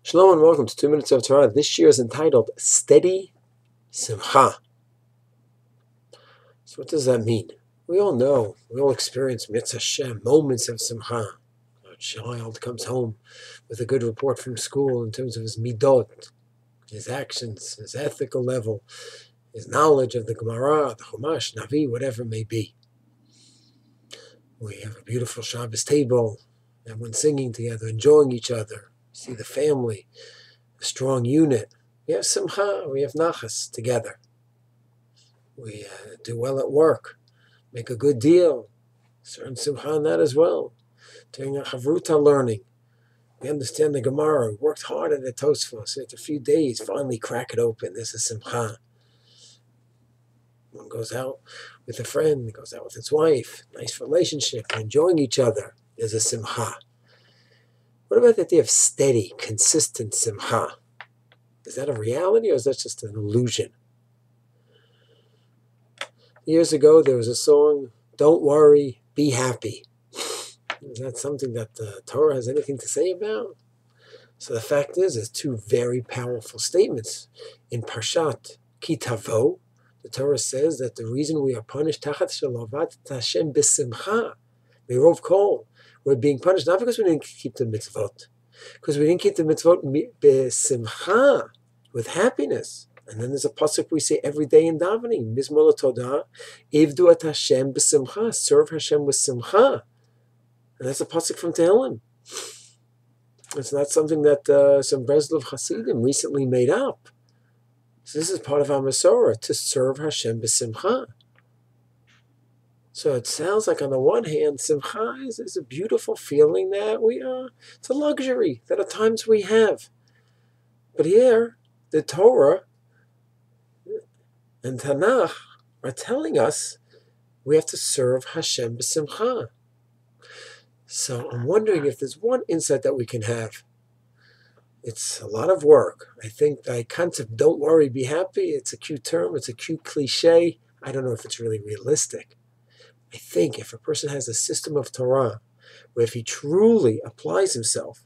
Shalom and welcome to 2 Minutes of Torah. This year is entitled Steady Simcha. So what does that mean? We all know, we all experience Mitzvah Hashem, moments of Simcha. A child comes home with a good report from school in terms of his midot, his actions, his ethical level, his knowledge of the Gemara, the Chumash, Navi, whatever it may be. We have a beautiful Shabbos table, everyone singing together, enjoying each other. See the family, a strong unit. We have simcha, we have nachas together. We do well at work, make a good deal. Certain simcha on that as well. During our chavruta learning, we understand the Gemara. We worked hard at the Tosfos. After a few days, finally crack it open. This is simcha. One goes out with a friend, goes out with his wife. Nice relationship, enjoying each other. There's a simcha. What about the idea of steady, consistent simcha? Is that a reality or is that just an illusion? Years ago, there was a song, "Don't worry, be happy." Is that something that the Torah has anything to say about? So the fact is, there's two very powerful statements. In Parshat Ki Tavo, the Torah says that the reason we are punished, Tachat Shalavat Hashem B'Simcha, Mirov Kol, we're being punished not because we didn't keep the mitzvot, because we didn't keep the mitzvot b'simcha, with happiness. And then there's a pasuk we say every day in davening, Mizmor Todah, Ivdu et Hashem b'simcha, serve Hashem with simcha. And that's a pasuk from Tehillim. It's not something that some Breslov Hasidim recently made up. So this is part of our Masorah, to serve Hashem b'simcha. So it sounds like on the one hand, simcha is a beautiful feeling that it's a luxury that at times we have. But here, the Torah and Tanakh are telling us we have to serve Hashem b'simcha. So I'm wondering if there's one insight that we can have. It's a lot of work. I think the concept, don't worry, be happy, it's a cute term, it's a cute cliche. I don't know if it's really realistic. I think if a person has a system of Torah, where if he truly applies himself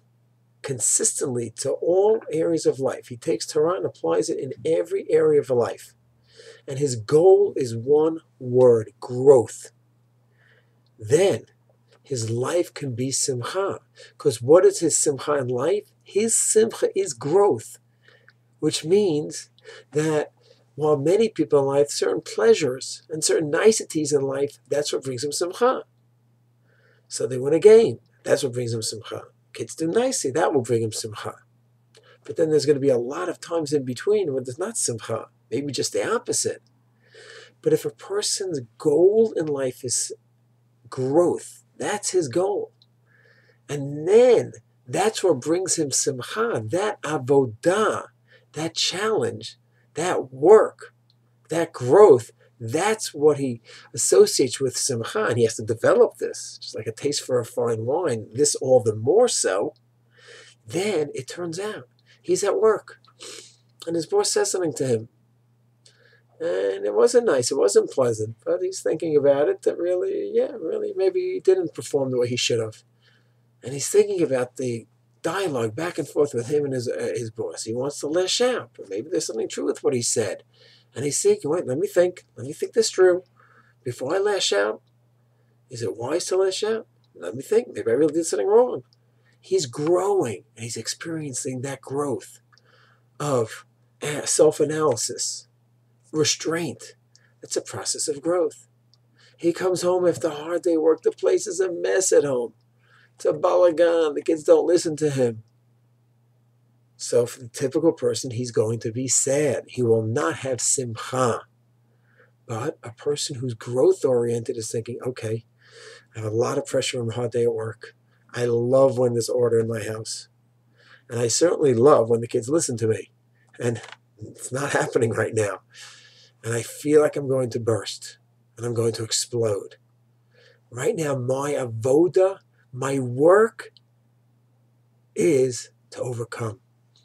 consistently to all areas of life, he takes Torah and applies it in every area of life, and his goal is one word, growth, then his life can be simcha. Because what is his simcha in life? His simcha is growth, which means that while many people in life, certain pleasures and certain niceties in life, that's what brings them simcha. So they win a game, that's what brings them simcha. Kids do nicely, that will bring them simcha. But then there's going to be a lot of times in between when there's not simcha, maybe just the opposite. But if a person's goal in life is growth, that's his goal. And then that's what brings him simcha, that avodah, that challenge, that work, that growth, that's what he associates with simcha, and he has to develop this, just like a taste for a fine wine, this all the more so. Then it turns out he's at work, and his boss says something to him, and it wasn't nice, it wasn't pleasant, but he's thinking about it, that really, maybe he didn't perform the way he should have. And he's thinking about the dialogue back and forth with him and his boss. He wants to lash out, but maybe there's something true with what he said. And he's thinking, wait, let me think this through. Before I lash out, is it wise to lash out? Let me think, maybe I really did something wrong. He's growing, and he's experiencing that growth of self-analysis, restraint. It's a process of growth. He comes home after a hard day work, the place is a mess at home. It's a balagan. The kids don't listen to him. So for the typical person, he's going to be sad. He will not have simcha. But a person who's growth-oriented is thinking, okay, I have a lot of pressure from a hard day at work. I love when there's order in my house. And I certainly love when the kids listen to me. And it's not happening right now. And I feel like I'm going to burst. And I'm going to explode. Right now, my avoda, my work is to overcome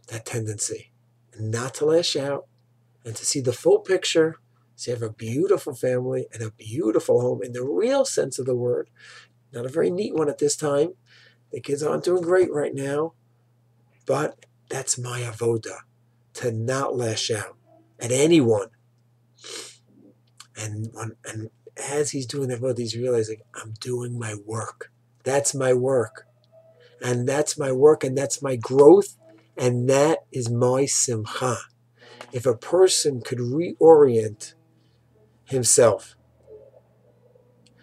that tendency and not to lash out and to see the full picture, so you have a beautiful family and a beautiful home in the real sense of the word, not a very neat one at this time. The kids aren't doing great right now, but That's my avoda, to not lash out at anyone. And as he's doing that avoda, he's realizing, I'm doing my work. That's my work. And that's my work, and that's my growth, and that is my simcha. If a person could reorient himself,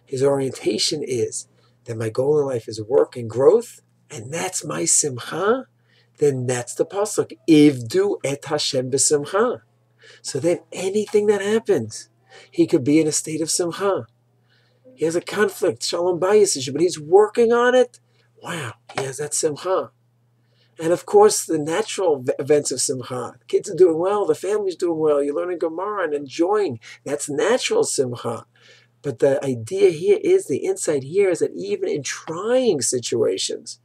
his orientation is that my goal in life is work and growth, and that's my simcha, then that's the pasuk. Ivdu et Hashem b'simcha. So then anything that happens, he could be in a state of simcha. He has a conflict, shalom bayis issue, but he's working on it. Wow, he has that simcha. And of course, the natural events of simcha. The kids are doing well, the family's doing well, you're learning Gemara and enjoying. That's natural simcha. But the idea here is, the insight here is that even in trying situations,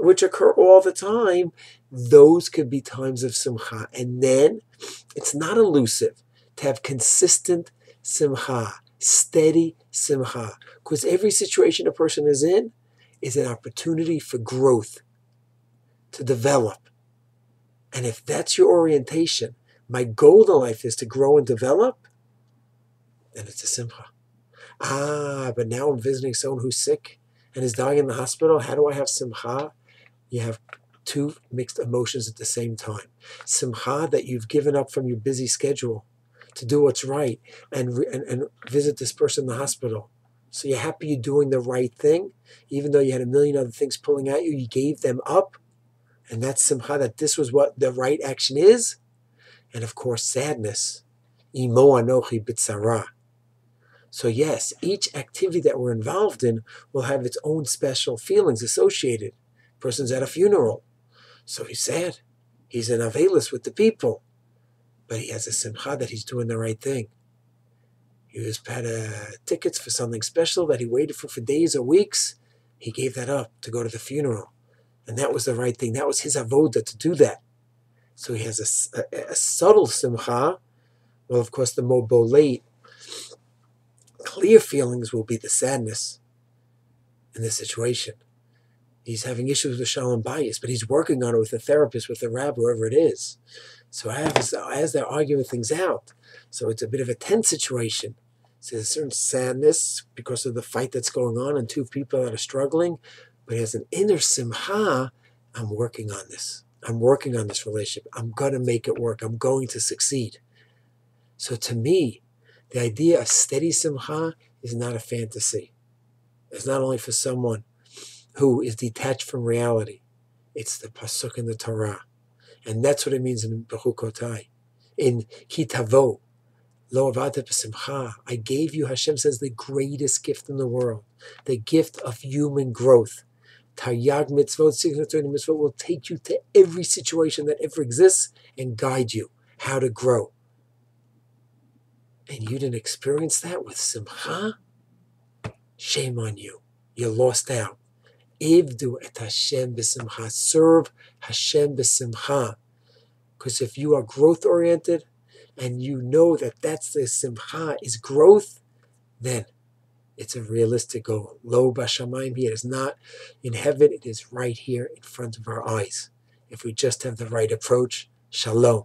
which occur all the time, those could be times of simcha. And then it's not elusive to have consistent simcha, steady simcha, because every situation a person is in is an opportunity for growth, to develop. And if that's your orientation, my goal in life is to grow and develop, then it's a simcha. But now I'm visiting someone who's sick and is dying in the hospital. How do I have simcha? You have two mixed emotions at the same time. Simcha that you've given up from your busy schedule to do what's right and visit this person in the hospital. So you're happy you're doing the right thing, even though you had a million other things pulling at you, you gave them up. And that's simcha, that this was what the right action is. And of course, sadness. Imo anochi b'tzara. So yes, each activity that we're involved in will have its own special feelings associated. Person's at a funeral, so he's sad. He's in avelus with the people, but he has a simcha that he's doing the right thing. He had tickets for something special that he waited for days or weeks. He gave that up to go to the funeral, and that was the right thing. That was his avoda to do that. So he has a subtle simcha. Well, of course, the more bolate, clear feelings will be the sadness in this situation. He's having issues with shalom bayis, but he's working on it with a therapist, with a rabbi, whoever it is. So as they're arguing things out, so it's a bit of a tense situation. So there's a certain sadness because of the fight that's going on and two people that are struggling, but he has an inner simcha. I'm working on this. I'm working on this relationship. I'm going to make it work. I'm going to succeed. So to me, the idea of steady simcha is not a fantasy. It's not only for someone who is detached from reality. It's the pasuk in the Torah. And that's what it means in Bechukotai. In Kitavo, Lo avata b'simcha, I gave you, Hashem says, the greatest gift in the world, the gift of human growth. Taryag mitzvot, 630 mitzvot will take you to every situation that ever exists and guide you how to grow. And you didn't experience that with simcha? Shame on you. You lost out. Ivdu et Hashem b'simcha. Serve Hashem b'simcha. Because if you are growth-oriented and you know that that's the simcha is growth, then it's a realistic goal. Lo b'shamayim, it is not in heaven. It is right here in front of our eyes. If we just have the right approach, shalom.